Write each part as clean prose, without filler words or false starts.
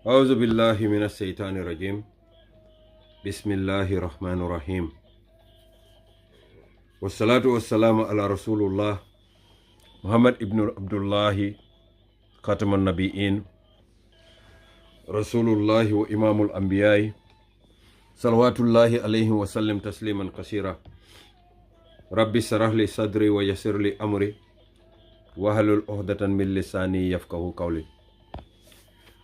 أعوذ بالله من الشيطان الرجيم بسم الله الرحمن الرحيم والصلاة والسلام على رسول الله محمد ابن عبد الله خاتم النبيين رسول الله وإمام الأنبياء صلوات الله عليه وسلم تسليما كثيرا ربي اشرح لي صدري ويسر لي أمري واحلل عقدة من لساني يفقهوا قولي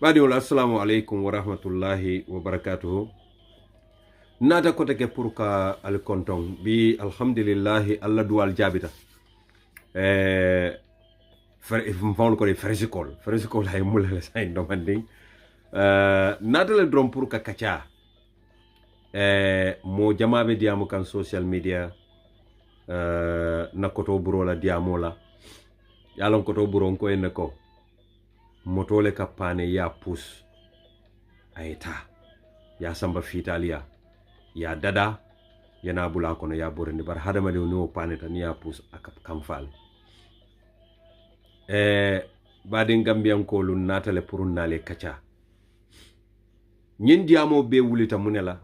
بعد السلام عليكم ورحمة الله وبركاته nata kote ke pour ka al konton bi alhamdulillah alla dual jabita fon ko fersikol hay mulale say domanding nata le drom pour ka kacha mo jamabe diamu kan social media na koto buro la diamo la yalon koto buro ko en ko motole kapane ya pus ayta ya samba fitalia ya dada yana bula kono ya borindi bar hadama de no paneta ni ya pus akap kamfal badin gambian ko lu natale pour nale kacha nyin diamo be wulita munela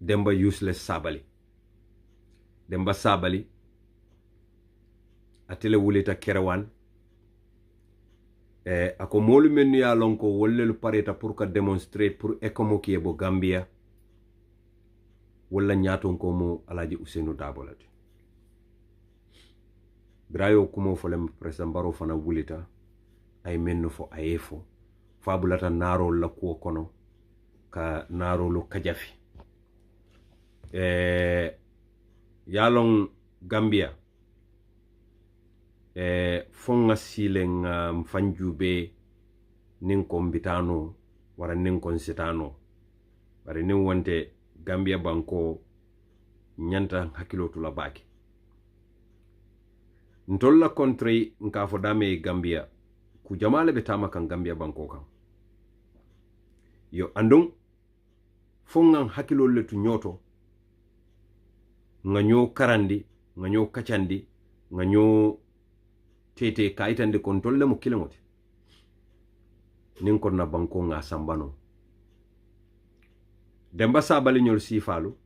demba useless sabali atele wulita kerewan ako molu men ya lonko wollelu pareta pour ka démontrer pour ekomoki bo Gambia wala nyaton ko mo alaji Ousainou Darboe lati brayo kumo folem president Barrow fana wulita ay menno fo ayefo fabulata naro la ko kono ka naro lo kajafi yalon Gambia fonga silen mfanjube nin kombitano wara nin konsitano bari nin wonte Gambia banko nyanta hakilo tula baki ntolla country nka fo dame Gambia ku jamale betama kan Gambia banko kan yo andung fongan hakilo letu nyoto nganyo karandi nganyo kachandi nganyo tete kaitande kontolle mo kilangote nin kon na banko nga sambano demba sabali nyol sifalu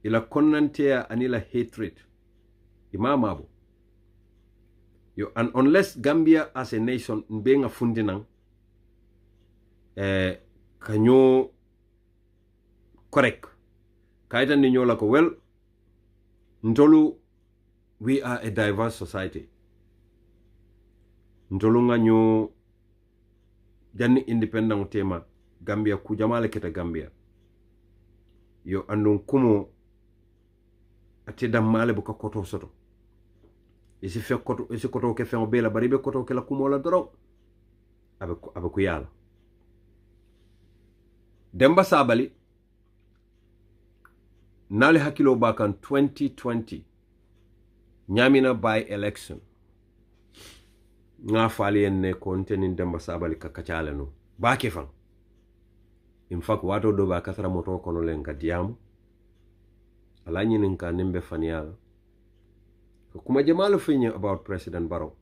ila konnantea anila hatred imamabo yo and unless Gambia as a nation mbenga fundinang kanyo correct kaitan ni nyola ko well ntolu we are a diverse society ntolu nga nyo janni independent tema Gambia ku jamale keta Gambia yo andon kumo ate damale bu ko koto soto isi fe koto isi koto ke fen bela bari be koto ke la kumo la doro abe ku yala Demba Sabally nali hakilo bakan 2020 nyamina by election nga fali enne kontenin Demba Sabally kakachale no ba ke fan in fact wato do ba kasara moto kono len ka diamu ala nyinin ka nimbe faniala kuma jamalu finya about President Barrow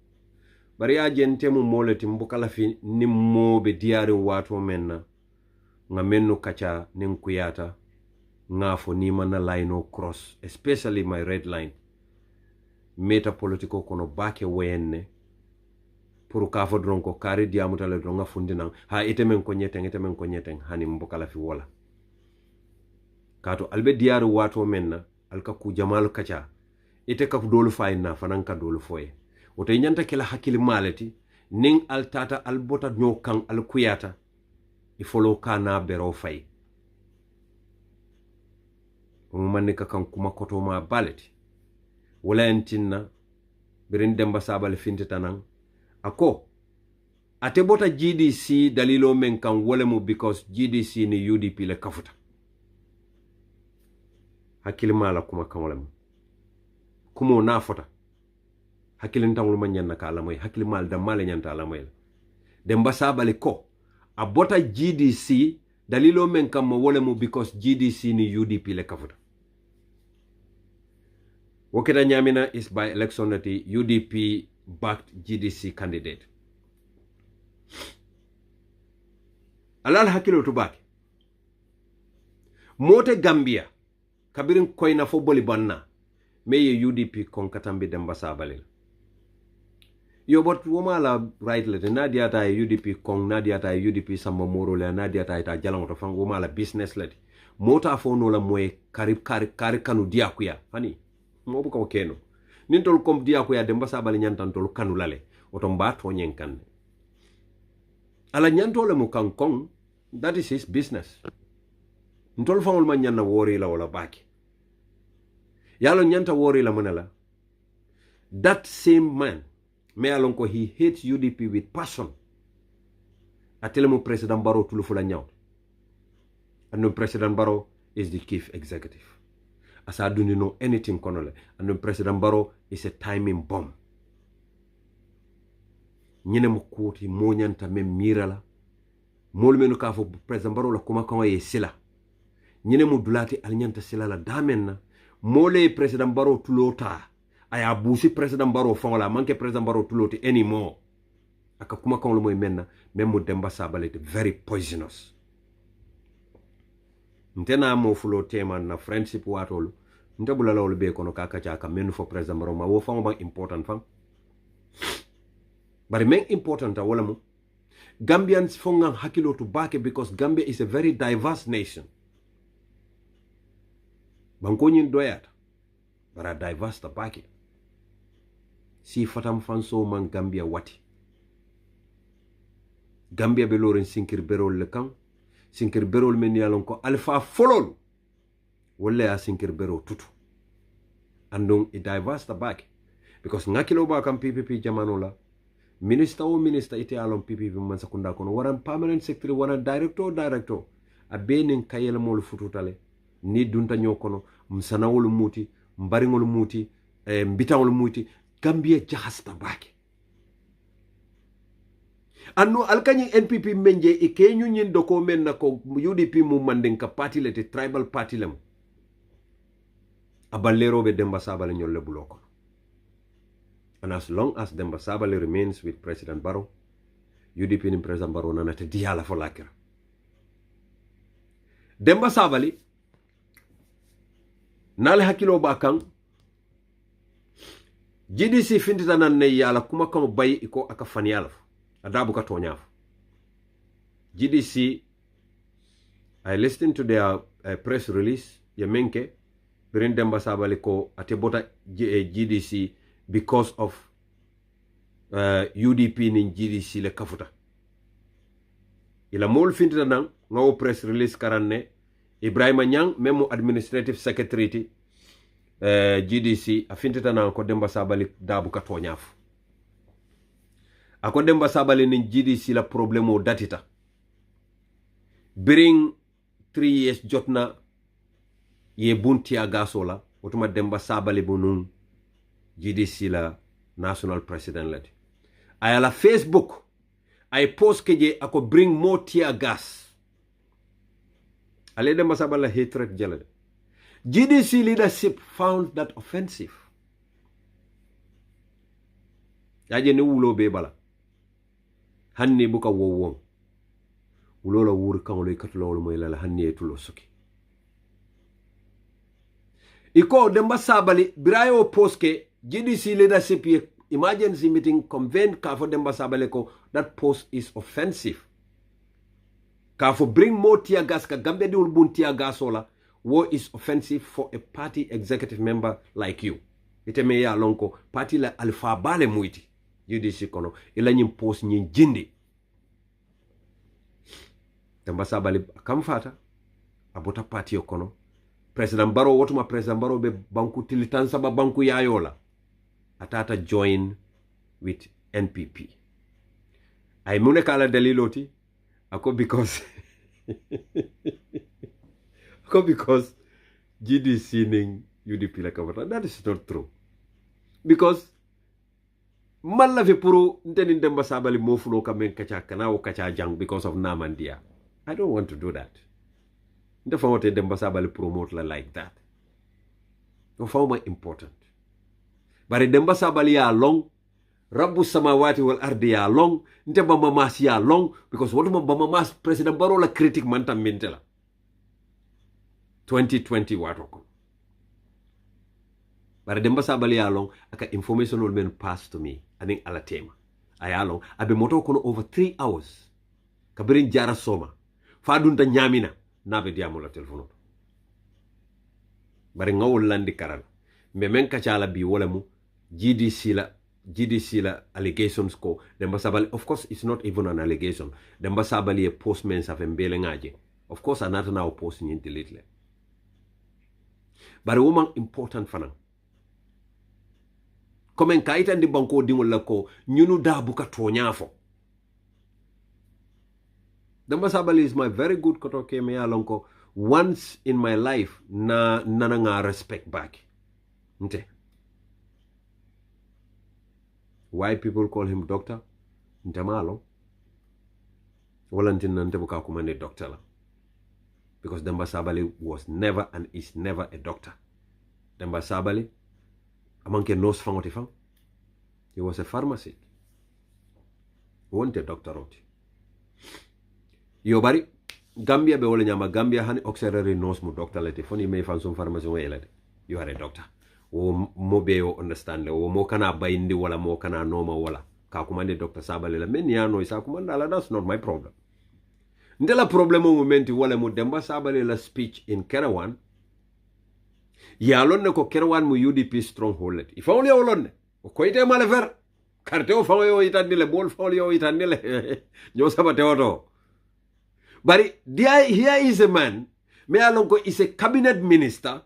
bari ya jente mu moleti mbukala fi nimmobe diari wato menna nga mennu kacha nin kuyata nga fo ni mana line o cross especially my red line meta politiko kono bake wenne pour ka fo dron ko kari diamu tale dron nga fundinang ha itemen ko nyeten hani mbokala fi wola kato albe diaru wato menna alka ku jamalu kacha ite ka dolu fayna fanan ka dolu foye wote nyanta kala hakili malati ning altata albota nyo kan alkuyata ifolo kana bero fay manne ka kan kuma koto ma balati wala entinna birin Demba Sabally fintitanan ako ate bota GDC dalilo men kan wolemu because GDC ni UDP le kafuta hakili mala kuma kan wolemu kumo na fota hakili ntangul man nyanna ka alamoy hakili mal da mala nyanta alamoy Demba Sabally ko a bota GDC dalilo men kan mo wolemu because GDC ni UDP le kafuta wokita nyamina is by election nati UDP backed GDC candidate alal hakilo tubake mote Gambia kabirin koyna fo boli banna meye UDP kon katambi Demba Sabally yo bot woma la right le nadia ta UDP kon nadia ta UDP samba moro le nadia ta jalango to fang woma la business le mota fo no la moy kari kanu diakuya hani mo bu ko keno nin tol kom diakuya Demba Sabally nyantan tol kanu lale oto mba to nyenkan ala nyantole mu kan kon that is his business ntol fangol man nyanna wori la wala baki yalo nyanta wori la manala that same man me alon ko he hates UDP with passion atele mo President Barrow tulu fula nyaw and President Barrow is the chief executive asa do you know anything konole and President Barrow is a timing bomb ñene mo kuti mo nyanta mem mirala mol menu ka fo President Barrow la kuma kan ye sila ñene mo dulati al nyanta sila la damenna mole President Barrow tulota aya busi President Barrow fongola manke President Barrow tuloti anymore aka kuma kan lo moy menna même mo Demba Sabally very poisonous ntena mo fulo tema na friendship watolu ntabula lawol be kono kaka chaka menu fo President Barrow ma wo fongo ba important fam bari men important wala mo Gambians fongan hakilo to bake because Gambia is a very diverse nation banko nyin doyata bara diverse ta bake si fatam fanso man Gambia wati Gambia be loren sinkir berol le kan sinkir berol men yalon ko alfa folol wala ya sinkir bero tutu andong i diverse ta bake because ngakilo ba kam PPP jamano la minister o minister ite alon PPP man sakunda kono waran permanent secretary waran director a benin kayel mol fututale ni dunta nyokono msanawol muti mbaringol muti mbitawol muti Gambia jahasta bake anno alkanyi NPP menje e kenyu nyin doko men na ko UDP mu manden ka party le tribal party lam aballero be Demba Sabally nyolle buloko. And as long as Demba Sabally remains with President Barrow, UDP ni President Barrow na nate diala for lakira. Demba Sabally nale hakilo bakang GDC fintita nan ne yala kuma kama bayi iko aka fanyala adabu ka tonyaf. GDC, I listened to their press release yemenke birin Demba Sabally ko atebota GDC because of UDP nin GDC le kafuta ila mol fintita nan ngawo press release karanne Ibrahima Nyang memo administrative secretary GDC afintita nan ko Demba Sabally dabu ka tonyaf ako Demba Sabally nin GDC la problemo datita biring 3 years jotna ye bunti agasola otuma Demba Sabally bunun GDC la national president led ayala Facebook ay post keje ako bring more tear gas ale Demba Sabally hatred jalade GDC leadership found that offensive yaje ne wulo be bala hanni buka wowon wulo la wur kan lo ikatulo lo moy la hanni etulo suki iko Demba Sabally birayo post ke GDC leadership emergency meeting convened ka for Demba Sabally ko that post is offensive ka for bring more tear gas ka Gambia di ulbun tear gas ola war is offensive for a party executive member like you ite me ya lonko party la alpha bale muiti GDC kono ila nyim post nyin jindi Demba Sabally kam fata abota party kono President Barrow wotuma President Barrow be banku tilitan saba banku yayola atata join with NPP ay mune kala daliloti ako because because GDC ning UDP la kawata that is not true because malla fi puru nteni Demba Sabally mo fulo kamen kacha kana o kacha jang because of Namandia I don't want to do that nda famote Demba Sabally promote la like that no fawma important but Demba Sabally ya long Rabbu samawati wal ardi ya long, nte bamba mas ya long, because what bamba mas President Barrow la critic manta mintela. 2020 watoko. Bara demba sabali ya long, aka information will men pass to me. Aning ala tema. Aya long, abe moto kono over 3 hours. Kabirin jara soma. Fadunta nyamina. Nabe diamo la telefono. Bara ngawul landi karala. Mbe kachala bi wala mu GDC la allegations ko demba sabali. Of course it's not even an allegation. Demba sabali a postman sa mbele ngaje. Of course anata na post ni delete. Bara woman important fanang. Komen kaita ndi banko dingol la ko nyunu da buka tonyafo. Demba sabali is my very good koto keme alonko. Once in my life na nga respect back. Nte. Why people call him doctor? Nte malo. Walantin nante buka kumane doctor la. Because Demba Sabally was never and is never a doctor. Demba Sabally, amanke nose fangoti fang. He was a pharmacist. He wasn't a doctor out. Yobari, Gambia be wole nyama Gambia hani auxiliary nose mu doctor lete. Foni me fan some pharmacy we elade. You are a doctor. O mo be o understand le. O mo kana bayindi wala mo kana noma wala. Ka kumande Dr. Sabally la. Men ya no isa kumanda la. That's not my problem. Ndela problemo momenti wala mu Demba Sabally la speech in Kerawan. Ya alonne ko Kerawan mu UDP stronghold let. Ifa oli olonne. O koite male fer. Karte o fango yo itandile. Bol fango yo itandile. Nyo sabate oto. But here is a man, me alonko is a cabinet minister,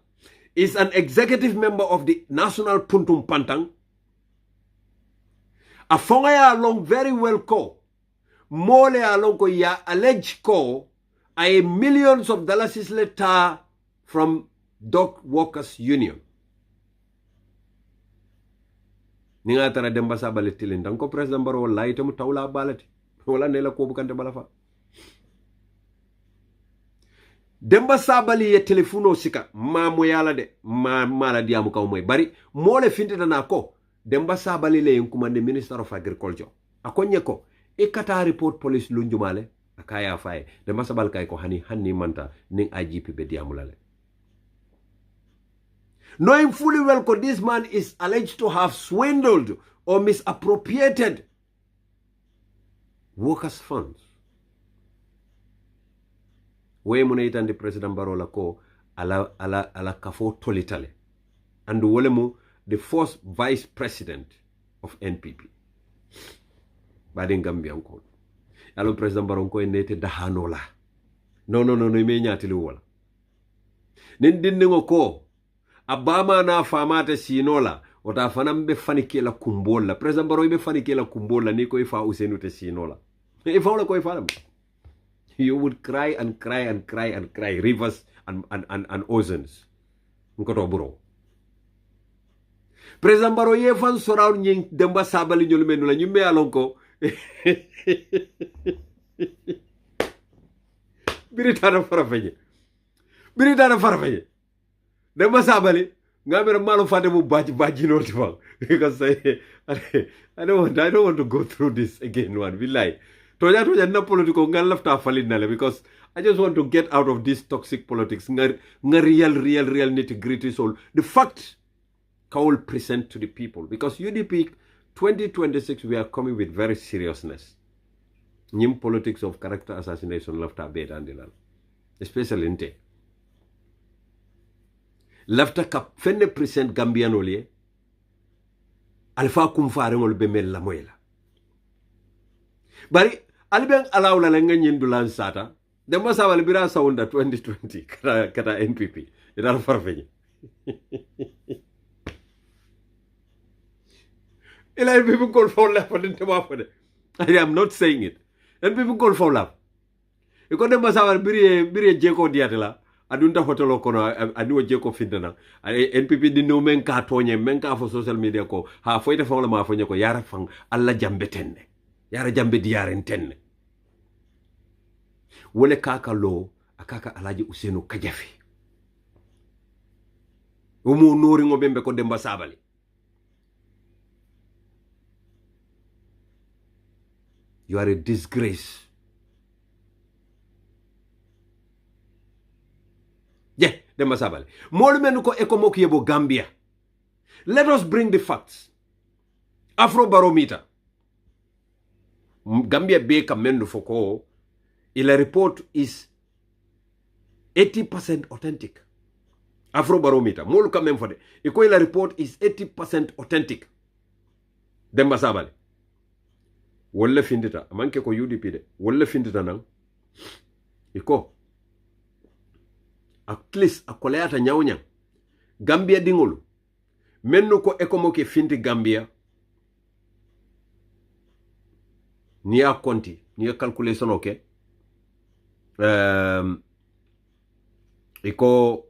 is an executive member of the National Puntum Pantang. A fonga ya along very well ko. Mole alonko ya alleged ko a millions of dollars letter from Dock Workers Union. Ninga tara Demba Sabally tilin danko President Barrow wallahi tamu tawla balati. Wala nela ko bukante balafa. Demba Sabally ye telefono sika ma moyala de ma mala diamu kaw moy bari mole fintita na ko Demba Sabally le kumande Minister of Agriculture akonye ko e kata report police lunjumale akaya faye Demba Sabally kay ko hani manta ning IGP be diamulale. Knowing fully well that this man is alleged to have swindled or misappropriated workers' funds. We munaita ndi President Barrow la ko ala kafo tolitale. And wolemu the first vice president of NPP. Badin Gambia ko. Alo President Barrow ko enete dahanola. No ime nyatili wala. Nindingo ko abama na famata sinola wata fanambe fanikela kumbola. President Barrow ibe fanikela kumbola niko ifa usenu te sinola. Ifa wala ko ifa you would cry and cry and cry and cry, rivers and oceans. Nkoto buro. President Barrow ye fan soraw nying Demba Sabally nyol menula nyume alonko. Biritana farafenye. Demba Sabally ngamere malo fate mu baji no tifang. Because I don't want to go through this again one. We lie. Toja na political ngal lafta falid nale because I just want to get out of this toxic politics. Nga real nitty-gritty soul. The fact I will present to the people because UDP 2026 we are coming with very seriousness. Nyim politics of character assassination lafta beta andilal. Especially inte. Lafta kap fenne present Gambian olie. Alfa kumfare ngol bemel la moela. Bari alibeng alawla la nga nyindulan sata Demba Sabally bira saunda 2020 kata NPP ida farfeñe ila people call for la fadinte ma fade I am not saying it and people call for la iko Demba Sabally biri jeko diatela adunta hotelo kono adu jeko findana NPP di no men ka tonye men ka fo social media ko ha foyta fon la ma fonye ko yara fang alla jambe tenne yara jambe diyaren tenne wole kaka lo akaka alaji Usenu Kajafi umu nori ngobembe ko Demba Sabally You are a disgrace. Yeah, Demba Sabally. Molu ko ECOWAS yebo Gambia. Let us bring the facts. Afrobarometer. Gambia be kamendo foko. Ila report is 80% authentic. Afrobarometer. Molu kamen for de. Iko ila report is 80% authentic. Demba Sabally. Wolle findita. Manke ko UDP de. Wolle findita nang. Iko. At least a koleata nyawnya. Gambia dingolu. Menno ko ECOWAS finti Gambia. Niya konti. Niya calculation okay. Iko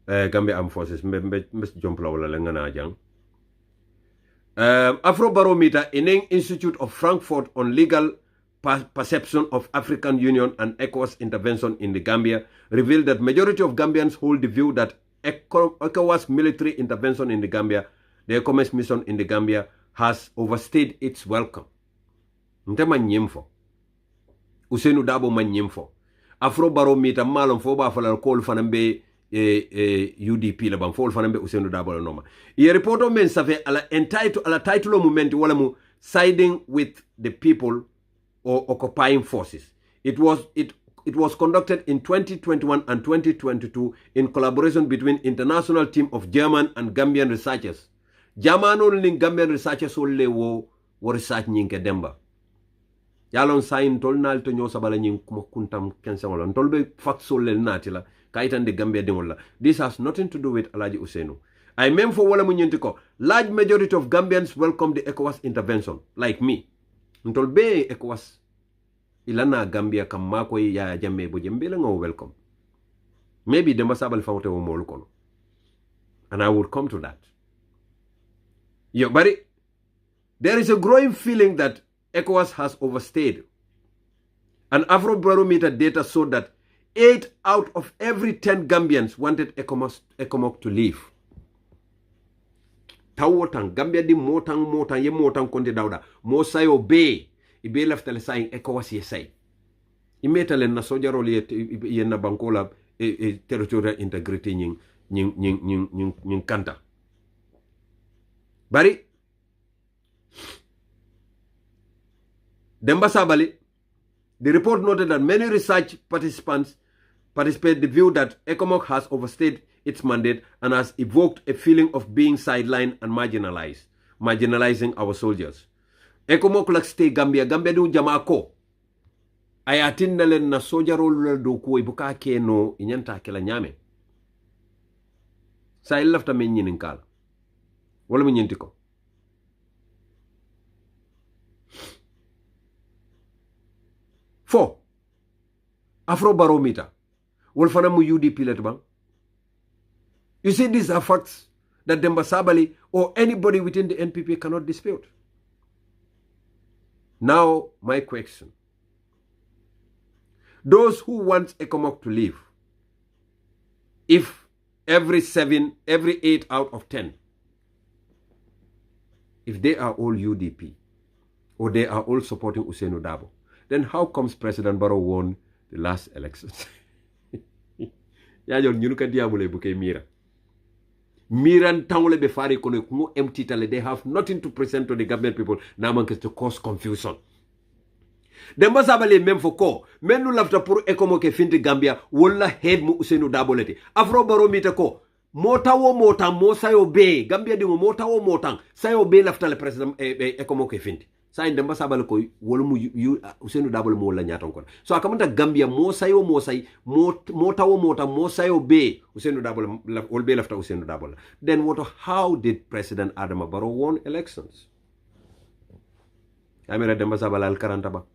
Gambia Armed Forces. Mbes jompla wala lengana jang. Afrobarometer Ineng Institute of Frankfurt on Legal Perception of African Union and ECOWAS intervention in the Gambia revealed that majority of Gambians hold the view that ECOWAS military intervention in the Gambia, the ECOWAS mission in the Gambia, has overstayed its welcome. Ntema nyemfo. Usenu dabo man nyemfo. Afrobarometer malon fo ba fala call fanambe UDP la ban fo fanambe usenu dabo la noma. Ye reporto men save ala title moment wala mu siding with the people or occupying forces. It was conducted in 2021 and 2022 in collaboration between international team of German and Gambian researchers. German only Gambian researchers only wo research nyinke demba. Yalon sain tol nal to nyo sabala nying kuntam kensangola. Ntolbe faksole natila kaitan de Gambia dingola. This has nothing to do with Alaji Usenu. I mean for wala munyentiko. Large majority of Gambians welcome the ECOWAS intervention, like me. Ntolbe ECOWAS ilana Gambia kamako ya jamme bo jembele ngo welcome. Maybe Demba Sabally famote wo molu kono. And I would come to that. Yeah, but there is a growing feeling that ECOWAS has overstayed. An Afrobarometer data showed that 8 out of every 10 Gambians wanted ECOWAS to leave. Tawotang Gambia di motang ye motang konde dauda mo sayo be ibe leftale saying ECOWAS yesay imetale na sojaro ye na bankola territorial integrity nying kanta bari Demba Sabally. The report noted that many research participate the view that ECOWAS has overstayed its mandate and has evoked a feeling of being sidelined and marginalizing our soldiers. ECOWAS like stay Gambia du jamako. Ayatin nalen na soja rolu do ko ibuka ke no inyanta kela nyame. Sa ilafta men nyinin kala. Wala men nyintiko. Four, Afrobarometer. Wolfana mu UDP letbang. You see, these are facts that Demba Sabally or anybody within the NPP cannot dispute. Now, my question. Those who want ECOWAS to leave, if every 8 out of 10, if they are all UDP, or they are all supporting Ousainou Darboe, then how comes President Barrow won the last elections? Yajon nyunuka diabule buke mira. Miran tangole be fari kono kumo empty tale. They have nothing to present to the government people. Naman to cause confusion. Demba Sabally même foko. Menu lafta pour ECOWAS ke finti Gambia. Walla head mu Ousainou Darboe leti. Afrobarometer ko. Mota wo mota mo sayo be. Gambia dingo mota wo motang. Sayo be lafta le president ECOWAS ke finti. Sa Demba Sabally ko wala mu Ousainou Darboe mo la nyaton kon. So akamanta Gambia mo sayo mo say mota wo mota mo sayo be Ousainou Darboe wol be lafta Ousainou Darboe. Then how did President Adama Barrow won elections? Amira Demba Sabally al karanta ba.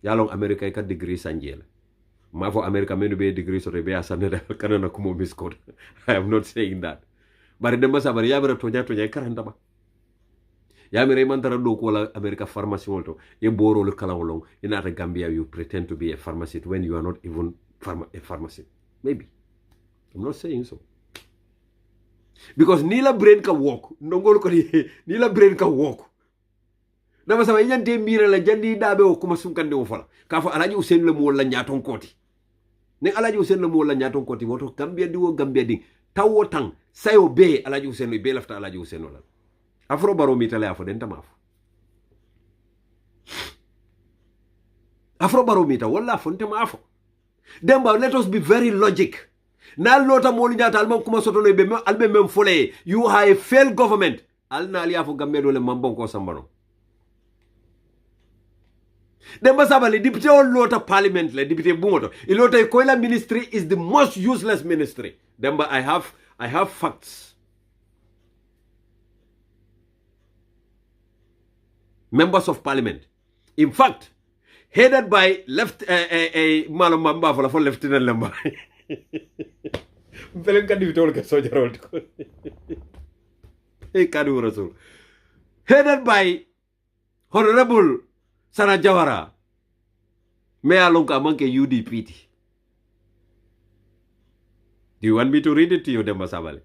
Yalong America ka degree sanjela. Mafo America menu be degree so be asanera kanana kumo miscode. I am not saying that. But Demba Sabally yabira tonya karanta ba. Yamire mantara do ko la America pharmacy wolto e boro le kala wolong in ata Gambia you pretend to be a pharmacist when you are not even a pharmacist. Maybe. I'm not saying so. Because nila brain ka walk. Ndongol ko nila brain ka walk. Demba Sabally ñante mira la jandi dabe o kuma sunkande o fala ka fa alaji Usain le mo la ñaton koti ne alaji Usain le mo la ñaton koti woto Gambia di wo Gambia di tawo tang sayo be alaji Usain be lafta alaji Usain la afro baro mi tale afo den tamaf afro baro mi ta wala fo ntema afo Demba, let us be very logic. Na lota moli nyata alman kuma soto no be albe mem fole. You have a failed government. Al na ali afo gambe dole mambon ko sambano. Demba Sabally député on lota parliament le député bungoto. Ilota Koila ministry is the most useless ministry. Demba, I have facts. Members of parliament. In fact, headed by Malum Mamba for Lieutenant Lamba. Felem kan di tol ke soldier old ko. Hey Kadu Rasul. Headed by Honorable Sana Jawara. Me alonka manke UDP. Do you want me to read it to you, Demba Sabally?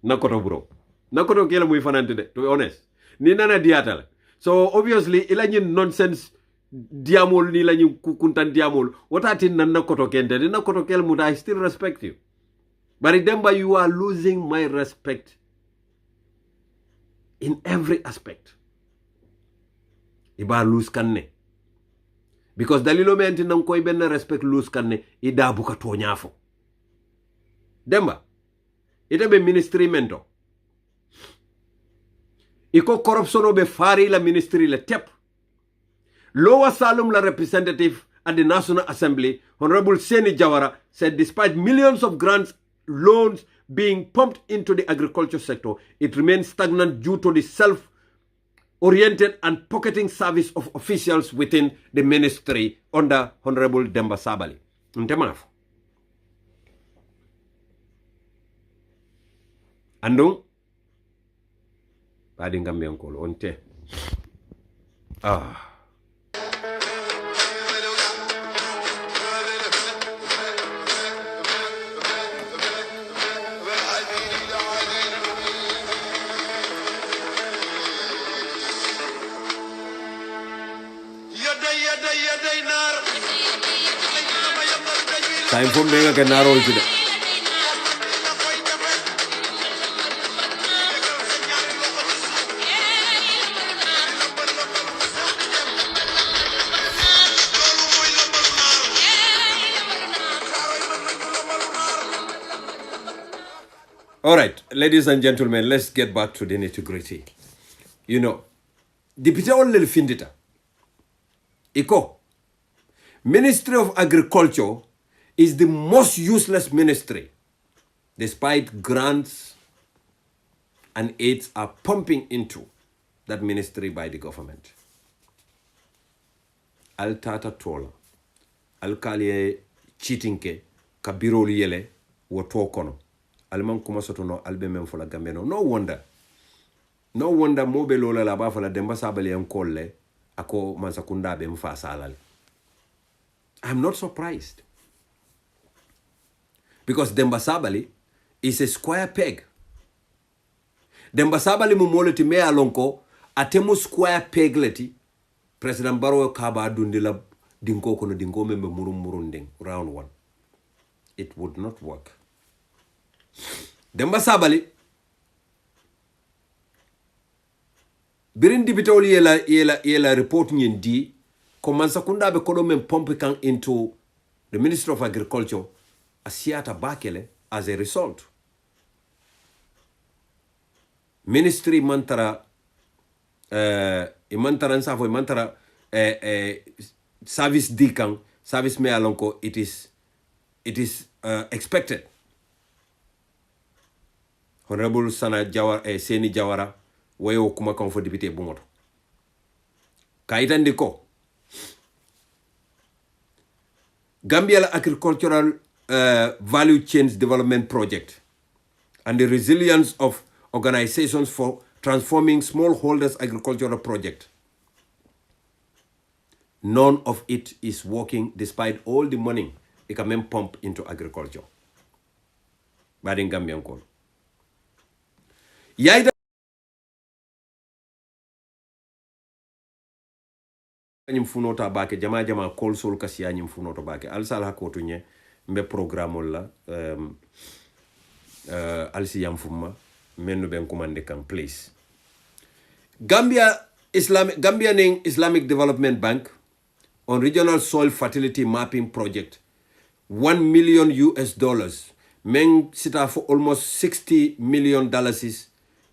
Nakoto bro. Nakoto kela muy fanante de, to be honest. Ni nana diatala. So obviously ilanyi nonsense diamol ni lañu kuntan diamol watati nan nakoto kende de nakoto kel muta I still respect you, but Demba, you are losing my respect in every aspect. Iba lose kanne because dalilo menti nan koy ben respect lose kanne ida buka to nyafo. Demba ite be ministry mento iko corruption be fari la ministry le tep. Lower Salum, la representative at the National Assembly, Honorable Seni Jawara, said despite millions of grants, loans being pumped into the agriculture sector, it remains stagnant due to the self-oriented and pocketing service of officials within the ministry under Honorable Demba Sabally. Ntemaf. Andung? Padinga miyankolo, onte. Time for me to narrow it. All right, ladies and gentlemen, let's get back to the nitty-gritty. You know, Deputy Olel Findita, Iko, Ministry of Agriculture is the most useless ministry, despite grants and aids are pumping into that ministry by the government. Al tata tola, al kaliye cheatingke, kabiro liyele, wotokono. Alman kuma soto no albe men fola gambe no. No wonder mobe lola la ba fola Demba Sabally en kolle ako mansakunda be mfa salale. I'm not surprised. Because Demba Sabally is a square peg. Demba Sabally mu moleti me alonko atemu square peg leti President Barrow kaba dundila dinko kono dinko membe murunding round one. It would not work. Demba Sabally birin dibitoli yela report di komansa kunda be kodo men pompe kan into the Ministry of Agriculture asiata bakele as a result. Ministry mantara service dikang service me alonko it is expected. Honorable Sana Jawara Seni Jawara wayo kuma kan fo député bungoto kaitandi ko Gambia Agricultural Value Chains Development Project and the resilience of organizations for transforming smallholders agricultural project. None of it is working despite all the money it can pump into agriculture. Badin Gambian call. nyim funota bake jama jama call sol kasiya nyim funoto bake alsal hakoto nye mbe programme la alsi yam fumma menno ben commande kan place Gambian Islamic Development Bank on regional soil fertility mapping project $1 million US men sita for almost $60 million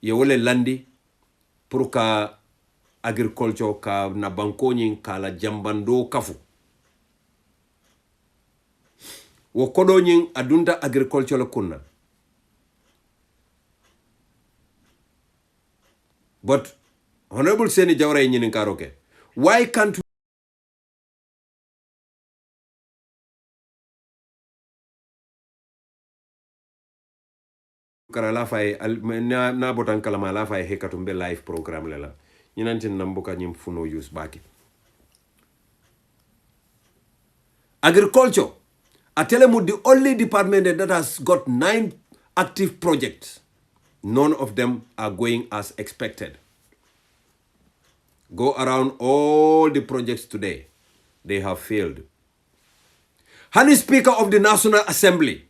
ye wole landi pour ka agriculture ka na bankoñin kala jambando kafu wo kodoñin adunda agriculture kunna but Honorable Seni Jawara ñinin karoke why can't kara la fay na botan kalama la fay hekatumbe live programme lela ñinantin nambuka ñim funo use baki agriculture atelemu the only department that has got 9 active projects. None of them are going as expected. Go around all the projects today. They have failed. Honey Speaker of the National Assembly,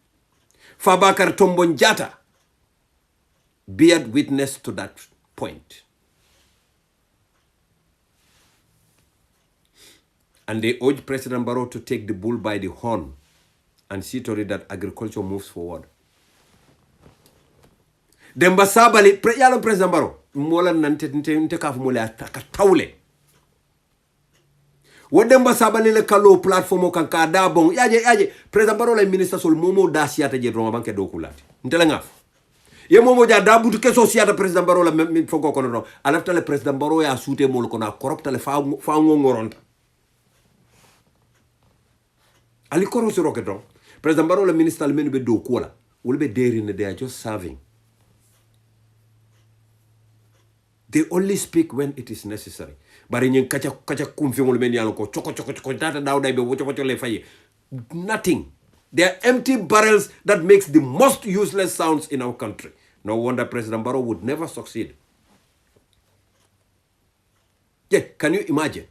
Fabakary Tombong Jatta, bear witness to that point. And they urge President Barrow to take the bull by the horn and see to it that agriculture moves forward. Demba Sabally, yalo President Barrow, mola nante kafu mole ataka tawle. Wo Demba Sabally le kalo platform kan ka da bon yaje President Barrow la minister sol momo da siata je roma banke do kulati. Ntela ngaf. Ye momo ja da butu ke sociata President Barrow la min foko kono no. Alafta le President Barrow ya sute mol kono corrupta le fa ngoronta. Ali koro si rocket don. President Barrow la minister le menu be do kola. Will be there in they are just serving. They only speak when it is necessary. Bari nyen kacha kumfi ngol men yalo ko choko data daw day be wocho le faye. Nothing. They are empty barrels that makes the most useless sounds in our country. No wonder President Barrow would never succeed. Yeah, can you imagine?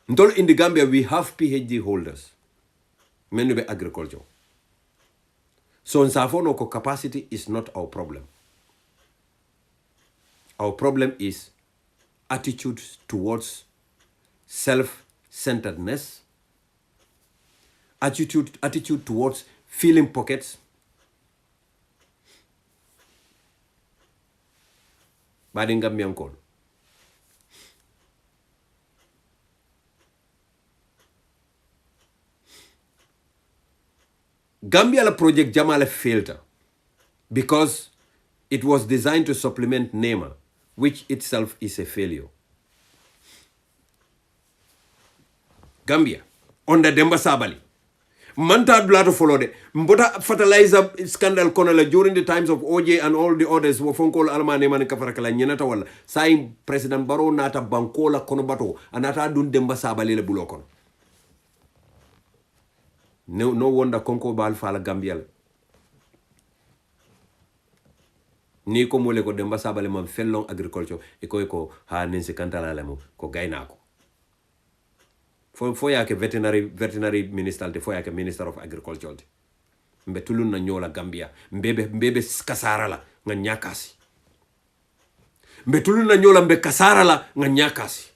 In the Gambia, we have PhD holders. Many be agriculture. So in Safonoko, capacity is not our problem. Our problem is attitude towards self-centeredness, attitude towards filling pockets. Badinga miyankol. Gambia la project Jamala failed because it was designed to supplement NEMA, which itself is a failure. Gambia, under Demba Sabally. Manta blood followed. Mbota fertilizer scandal konala during the times of OJ and all the others were phone call alma neman kafarakala nyenata wala. Sai President Barrow nata bankola konobato anata dun Demba Sabally le bulokon. No wonder Konko Bal fala Gambia. Ni ko mole ko Demba Sabally man fellon agriculture eko ha nense kantala lemo ko gaynako. Fo yake veterinary minister te fo yake minister of agriculture te. Mbe tulun na nyola Gambia mbebe kasara la nga nyakasi. Mbe tulun na nyola mbe kasara la nga nyakasi.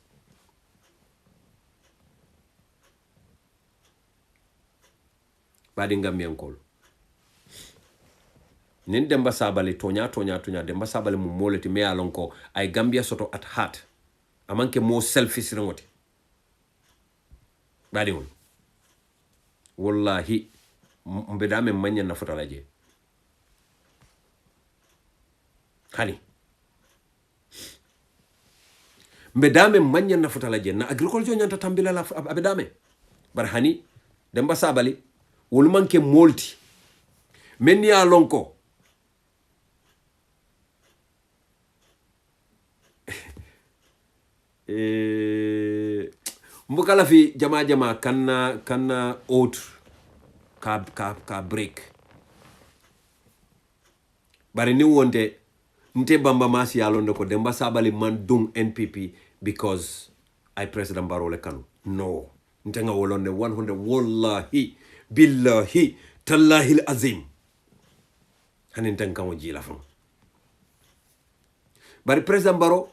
Badi Gambia nkolo. Nin Demba Sabally tonya Demba Sabally mu moleti me alonko ay Gambia soto at heart. Amanke mo selfish rengote. Badi won. Wallahi mbedame manya na fatalaje. Hani. Mbedame manya na fatalaje na agriculture nyanta tambila la abedame. Bar hani Demba Sabally wulmanke molti. Meni alonko mbukala fi jama kanna out ka break bari ni wonte nte bamba masi yalonde ko Demba Sabally man dung NPP because I President Barrow le kanu. No. Ntenga wolone 100 wallahi billahi tallahi azim. Hanin ntenga wajila fam. Bari President Barrow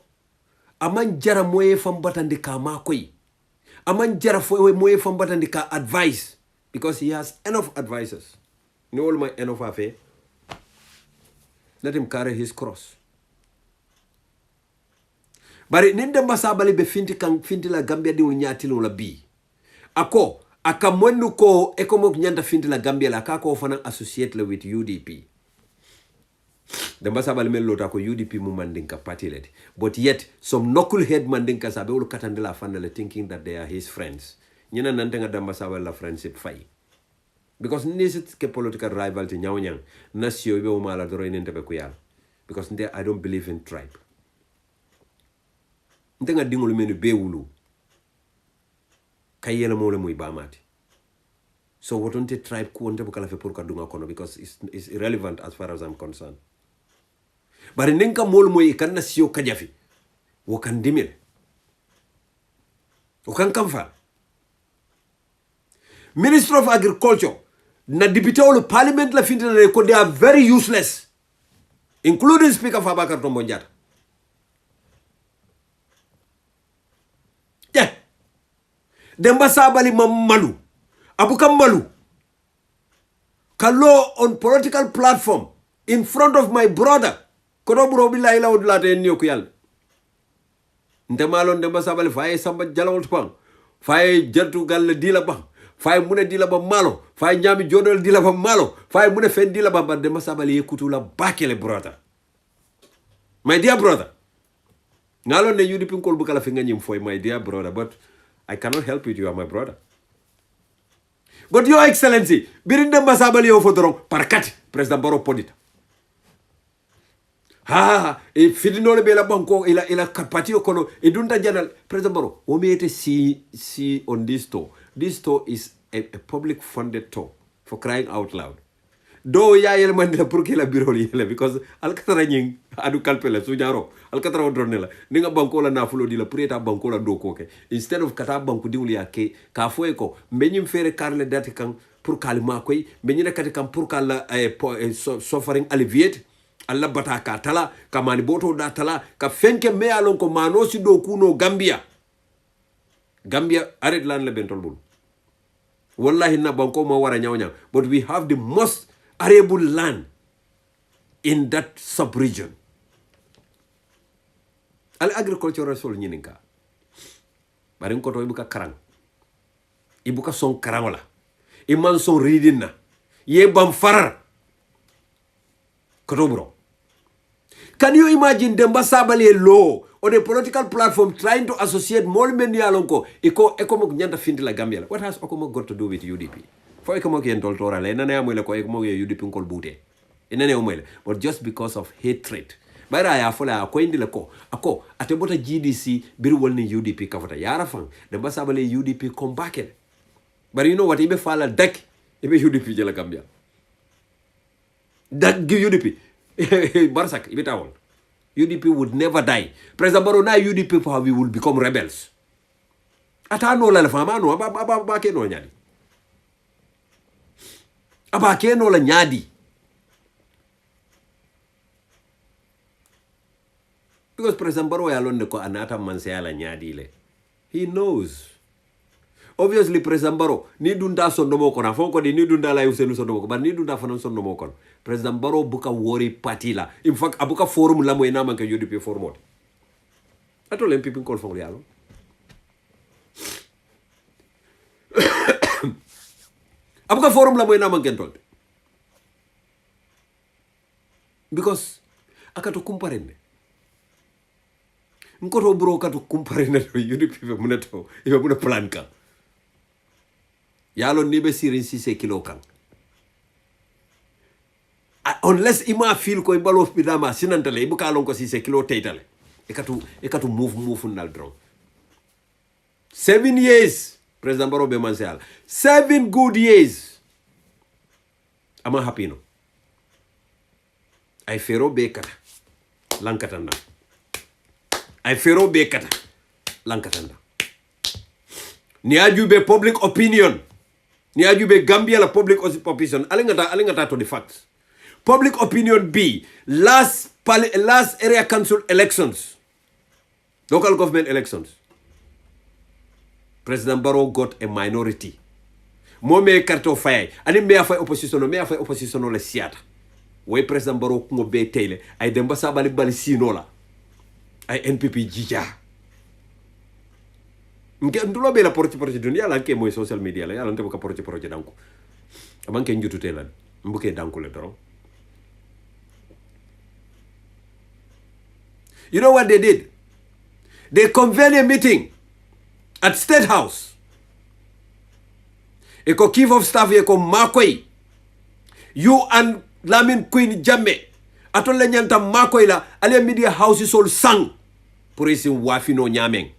aman jara moye fam batandi ka makoi. Aman jara moye fam batandi ka advice because he has enough advisors. You know all my enough affair. Let him carry his cross. Bari nindemba sabali be finti la Gambia di unyati la bi. Ako akamwenu ko ekomok nyanda finti la Gambia la kako fana associate le with UDP. Demba sabali melota ko UDP mu mandinka party leti. But yet some knucklehead mandinka sabe ulu katandela fanele thinking that they are his friends. Nyina nantenga demba sabali la friendship fai. Because nisit ke political rivalry nyawnyang nasio ibe umala doro inentebe kuyala. Because I don't believe in tribe. Ntenga dingolu menu be wulu. Kayela mole mu ibamati. So what don't tribe ku onte bukala fe purka dunga kono because it's irrelevant as far as I'm concerned. Bari nenka mole mu ikan nasio kajafi. Wakan dimile. Wakan kamfa. Minister of Agriculture na deputy olu parliament la fintina ko they are very useless, including Speaker Fabakary Tombong Jatta. Yeah. Demba Sabally malu. Abuka malu. Kalo on political platform in front of my brother. Kono bro billahi la odlate en yoku yalla. Ndemalon Demba Sabally faye samba jalawol tupang. Faye jartu galle dila bang. Fay mune dila ba malo, fay nyami jodol dila ba malo, fay mune fen dila ba Demba Sabally yekutula bakele brother. My dear brother. Ngalo ne UDP nkol bukala finga nyim foy my dear brother, but I cannot help you are my brother. But your excellency, birin Demba Sabally yo fodorong parkati President Barrow podita. E fidinole be la banko ila kapati kono e dunta janal President Barrow o mete see on this store. This store is a public funded store, for crying out loud. Do ya yel mandila pour que la bureau yele because alkatara nying adu kalpele sujaro alkatara odronela ninga banko la nafulo dila pour eta banko la do koke instead of kata banko diwli yake ka foy ko mbenyim fere karle dati kan pour kalima koy mbenyina kati kan pour kala suffering alleviate alla bataka tala kamani boto da tala ka fenke me alon ko manosi do kuno Gambia arrête lan le bentol bul wallahi na banko mo wara nyawnya but we have the most arable land in that sub-region. Al agricultural sol nyininka. Bari nkoto ibuka karang. Ibuka son karangola. Iman son ridina. Ye bam farar. Koto bro. Can you imagine Demba Sabally law on a political platform trying to associate more many alonko ekomok nyanda finti la Gambia? What has Okomok got to do with UDP? For Ekomok yen toltora le nane amwele ko Ekomok ye UDP nkol bute. Inane omwele. But just because of hatred. Baira ya fola ako indi le ko. Ako atebota GDC biru wolni UDP kafota. Yara fang Demba Sabally UDP come back. But you know what? Ibe fala dek ibe UDP jela Gambia. That give UDP. Barsak ibe tawol. UDP would never die. President Barrow na UDP we will become rebels. Ata no la fama no aba ke no nyadi. Aba ke no la nyadi. Because President Barrow alone ko anata manse ala nyadi le. He knows. Obviously President Barrow ni dunda sondomo ko na fonko di ni dunda la yuselu sondomo ko but ni dunda fanan sondomo ko. President Barrow buka worry party la. In fact abuka forum la mo ina man ka UDP forum. Ato le people call for real. Abuka forum la mo ina man ken told. Because akato kumparende. Nkoto bro kato kumparende UDP be muneto ibe mune plan ka. Yalo nibe sirin 6 kilo kan. Unless ima feel ko ibalo bidama sinantale ibuka lon ko 6 kilo teitale. Ekatu move nal drone. 7 years President Barrow be mansal. 7 good years. Ama happy no. Ay fero be kata. Lankata na. Ay fero be kata. lankatanda ni ajube public opinion ni ajube Gambia la public opinion alingata to the facts. Public opinion B, last area council elections, local government elections, President Barrow got a minority. Mo me karto fay ani me afay opposition le siata way President Barrow ko be tele ay demba sabali bali sino la ay NPP jija nge ndulo be la porti dunia la ke moy social media la yalla nte ko porti danko amanke njutute la mbuke danko le doro. You know what they did? They convened a meeting at State House. Eko chief of staff eko Makoy. You and Lamin Queen Jamme. Atole nyanta Makoy la ale media house sol sang. Purisi wafi no nyameng.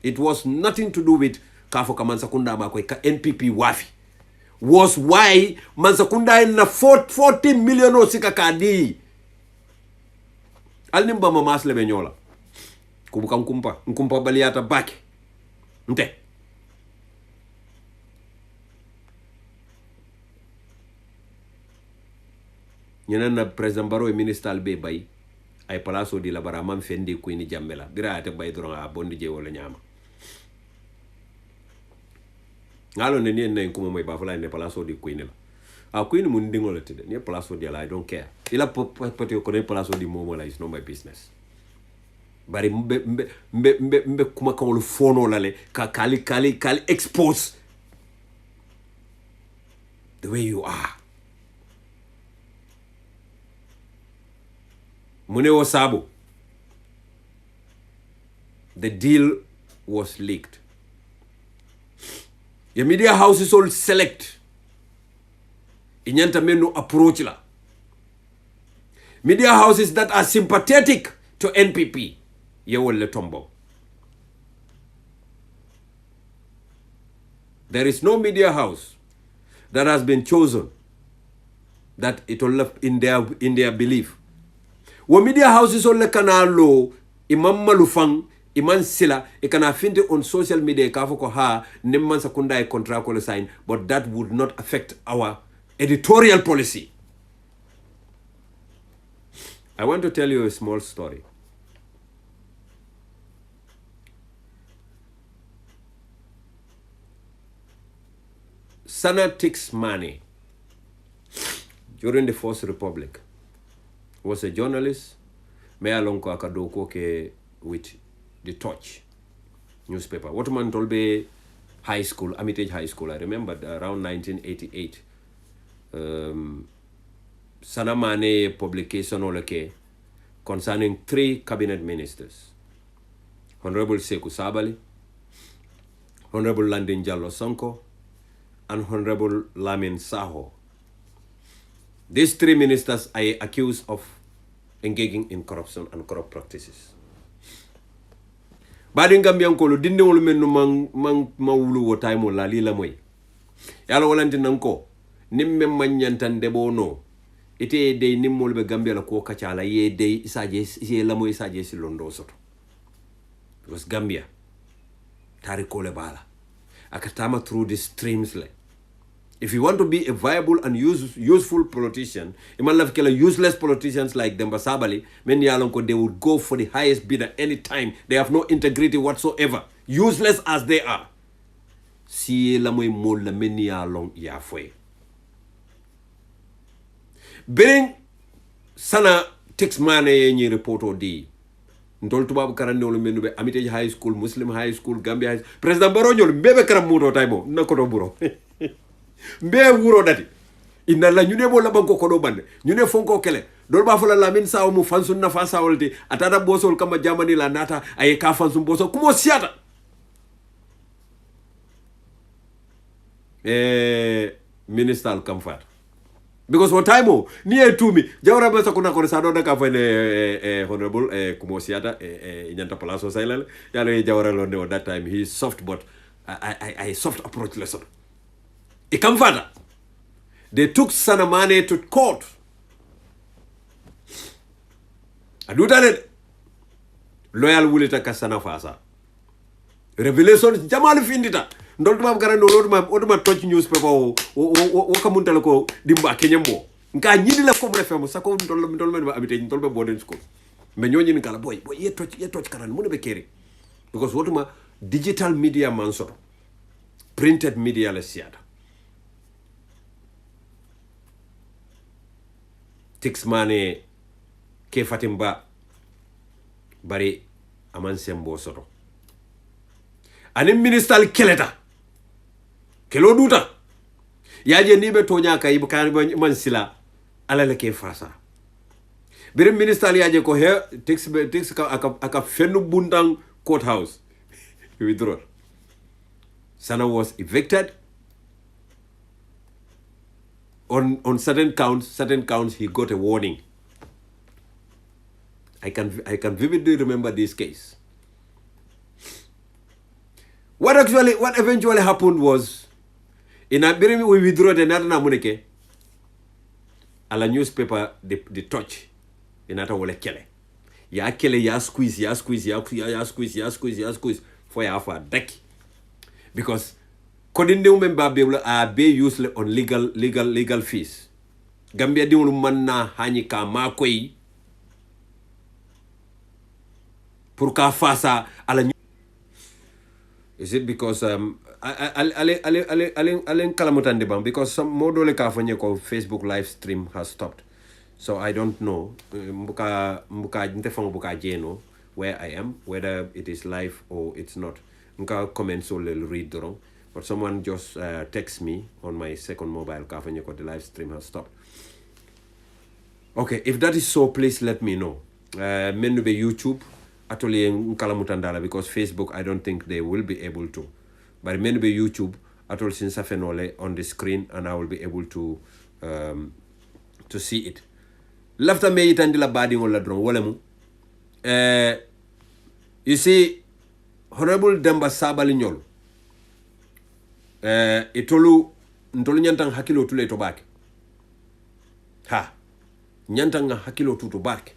It was nothing to do with Kafo Mansakunda Makoy ka NPP wafi. Was why Mansakunda na 40 million osika kadi. Alnimba mamas le benyola. Kubuka nkumpa baliata baki. Nte. Nyana President Barrow e minister albe bay ay palaso di la bara mam fendi ko ni jambela bira ate bay dron a bondi je wala nyama ngalo ne ni en ko moy ba fala ne palaso di ko ni la a ko ni mun dingol tede ni palaso di la I don't care ila pote ko ne palaso di momo la is not my business bari mbe kuma ko lu fono la le ka kali expose the way you are. Munewo Sabo. The deal was leaked. Your media houses all select. Inyanta menu approach la. Media houses that are sympathetic to NPP. Yewole tombo. There is no media house that has been chosen that it will left in their belief. Wo media houses ole kana lo imam malufang iman sila e kana finde on social media ka foko ha nemman sakunda e contract ko sign, but that would not affect our editorial policy. I want to tell you a small story. Sana takes money during the First Republic. Was a journalist, me alonko akadoko ke with the Torch newspaper. What man told me high school, Armitage High School. I remember around 1988. Sanamane publication oleke concerning 3 cabinet ministers: Honorable Sekou Sabally, Honorable Landing Jallo Sonko, and Honorable Lamin Saho. These 3 ministers are accused of engaging in corruption and corrupt practices. Badin Gambian kolo dinde wolu menu mang mawulu wo time la lila moy. Yalla walante nanko nimme manyantande bono. Ite dey nimmol be Gambia la ko kacala ye dey isaje ise la moy isaje si londo soto. Because Gambia tariko le bala. Akatama through the streams le. If you want to be a viable and useful politician, you might have useless politicians like DEMBA SABALLY, many alonko they would go for the highest bidder any time. They have no integrity whatsoever. Useless as they are. Si la moy mol la many along ya fwe. Bring sana takes money ni report odi. Ndol tubabu karande wolu menu be Armitage High School, Muslim High School, Gambia High School. President Barrow nyol bebe karam mudo taimo nakoto buro. Mbe wuro dati inna la ñune bo la banko ko do bande ñune fonko kele dol ba fala Lamin Saw mu fansun na fa sawolti atata bosol kama jamani la nata ay ka fansun bosol kumo siata minister comfort because what time ni e tumi jawra ba sa kuna ko sa do ka fa ne honorable kumo siata nyanta palaso sailal yalla jawra lo ne that time he is soft, but I soft approach lesson. Ikamfata. They took Sanamane to court. loyal wulita kasana fasa revelation jamal findita ndoltuma gara no oduma touch newspaper o kamunta ko dimba kenyambo nka nyidi la ko refemo sako ndol men ba abite ndol be boden school me nyoni ni kala boy ye touch karan mun be keri because wotuma digital media manso printed media la siada tix mane ke fatimba bari aman sembo soto ani ministal keleta kelo duta yaje nibe tonya kay bu kan man sila ala la ke fasa birim ministal yaje ko he tix aka fennu bundang courthouse withdraw Sana was evicted on certain counts he got a warning. I can vividly remember this case. What eventually happened was in Abirimi we withdrew the Nata Namuneke ala newspaper the touch in Nata wole kele. Ya kele ya squeeze for ya for deck. Because couldn't do member be useless on legal fees. Gambia di manna hanika makoi purka fasa ala. Is it because alen kalamutande bang because some modole ka fanye ko Facebook live stream has stopped. So I don't know mbuka ntefang buka jeno where I am, whether it is live or it's not. Nka comment so little read wrong. But someone just text me on my second mobile car when the live stream has stopped. Okay, if that is so, please let me know. Menu be YouTube atoli nkalamutandala because Facebook I don't think they will be able to. But menu be YouTube atol sinsa fenole on the screen and I will be able to see it. Lafta me itandila badi on la drone wolemu. You see, Honorable Demba Sabali Nyolo. Itolu ntolu nyantang hakilo tule to back. Ha. Nyantang hakilo to back.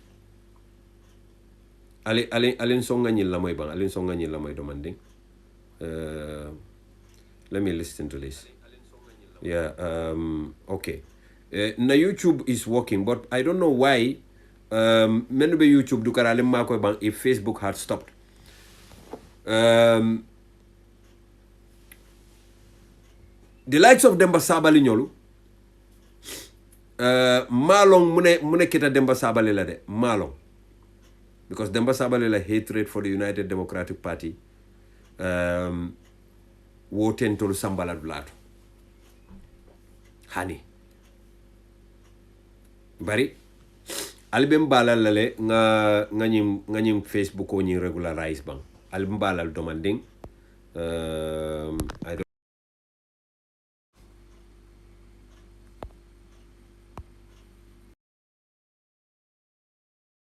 Alen songa nyilla moy bang. Alen songa nyilla moy demanding. Let me listen to this. Yeah, okay. Na YouTube is working, but I don't know why menu be YouTube dukara alen mako bang if Facebook had stopped. The likes of Demba Sabali Nyolu malong mune kita Demba Sabali la de malong because Demba Sabali la hatred for the United Democratic Party woten tolu sambala dulato hani bari albem bala lale nganyim Facebook o nyi regularize bang album balal demanding